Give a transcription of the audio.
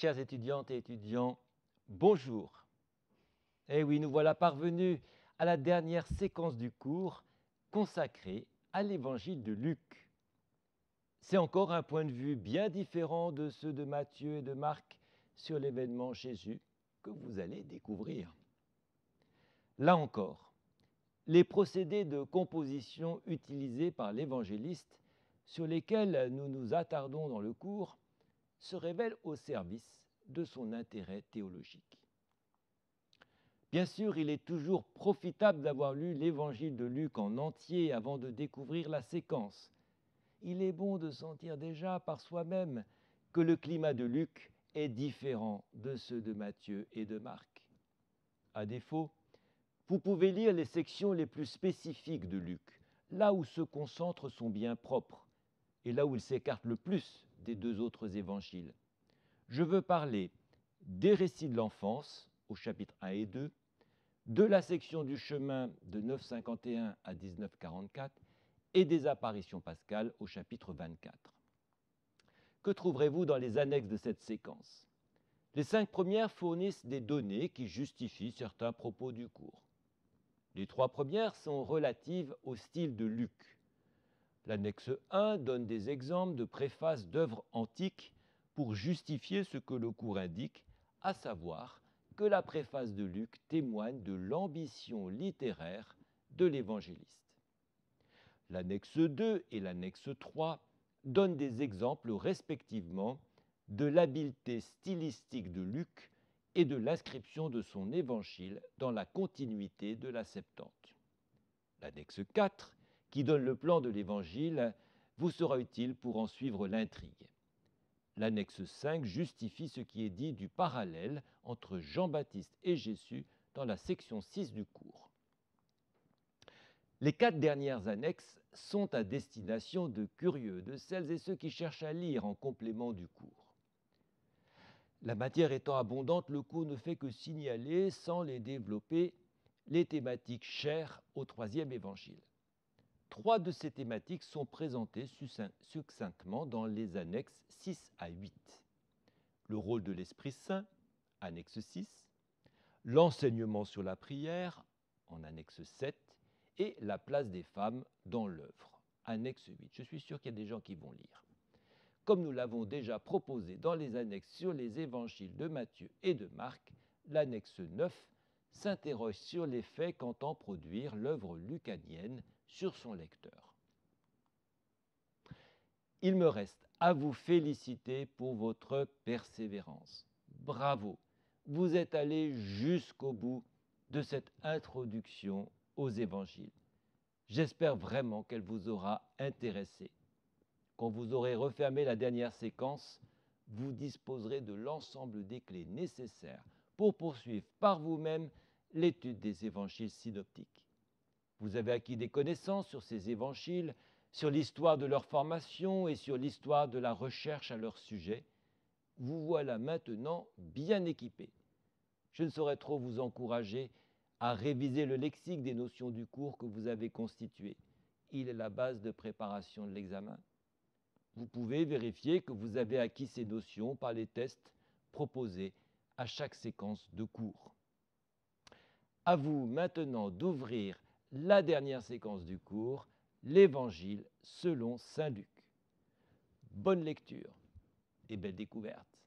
Chères étudiantes et étudiants, bonjour. Eh oui, nous voilà parvenus à la dernière séquence du cours consacrée à l'évangile de Luc. C'est encore un point de vue bien différent de ceux de Matthieu et de Marc sur l'événement Jésus que vous allez découvrir. Là encore, les procédés de composition utilisés par l'évangéliste sur lesquels nous nous attardons dans le cours se révèlent au service de son intérêt théologique. Bien sûr, il est toujours profitable d'avoir lu l'évangile de Luc en entier avant de découvrir la séquence. Il est bon de sentir déjà par soi-même que le climat de Luc est différent de ceux de Matthieu et de Marc. À défaut, vous pouvez lire les sections les plus spécifiques de Luc, là où se concentre son bien propre et là où il s'écarte le plus des deux autres évangiles. Je veux parler des récits de l'enfance au chapitre 1 et 2, de la section du chemin de 951 à 1944 et des apparitions pascales au chapitre 24. Que trouverez-vous dans les annexes de cette séquence? Les 5 premières fournissent des données qui justifient certains propos du cours. Les 3 premières sont relatives au style de Luc. L'annexe 1 donne des exemples de préfaces d'œuvres antiques pour justifier ce que le cours indique, à savoir que la préface de Luc témoigne de l'ambition littéraire de l'évangéliste. L'annexe 2 et l'annexe 3 donnent des exemples respectivement de l'habileté stylistique de Luc et de l'inscription de son évangile dans la continuité de la Septante. L'annexe 4, qui donne le plan de l'évangile, vous sera utile pour en suivre l'intrigue. L'annexe 5 justifie ce qui est dit du parallèle entre Jean-Baptiste et Jésus dans la section 6 du cours. Les 4 dernières annexes sont à destination de curieux, de celles et ceux qui cherchent à lire en complément du cours. La matière étant abondante, le cours ne fait que signaler, sans les développer, les thématiques chères au troisième évangile. 3 de ces thématiques sont présentées succinctement dans les annexes 6 à 8. Le rôle de l'Esprit Saint, annexe 6, l'enseignement sur la prière, en annexe 7, et la place des femmes dans l'œuvre, annexe 8. Je suis sûr qu'il y a des gens qui vont lire. Comme nous l'avons déjà proposé dans les annexes sur les évangiles de Matthieu et de Marc, l'annexe 9 s'interroge sur l'effet qu'entend produire l'œuvre lucanienne sur son lecteur. Il me reste à vous féliciter pour votre persévérance. Bravo, vous êtes allés jusqu'au bout de cette introduction aux évangiles. J'espère vraiment qu'elle vous aura intéressé. Quand vous aurez refermé la dernière séquence, vous disposerez de l'ensemble des clés nécessaires pour poursuivre par vous-même l'étude des évangiles synoptiques. Vous avez acquis des connaissances sur ces évangiles, sur l'histoire de leur formation et sur l'histoire de la recherche à leur sujet. Vous voilà maintenant bien équipés. Je ne saurais trop vous encourager à réviser le lexique des notions du cours que vous avez constitué. Il est la base de préparation de l'examen. Vous pouvez vérifier que vous avez acquis ces notions par les tests proposés à chaque séquence de cours. À vous maintenant d'ouvrir la dernière séquence du cours, l'Évangile selon saint Luc. Bonne lecture et belle découverte.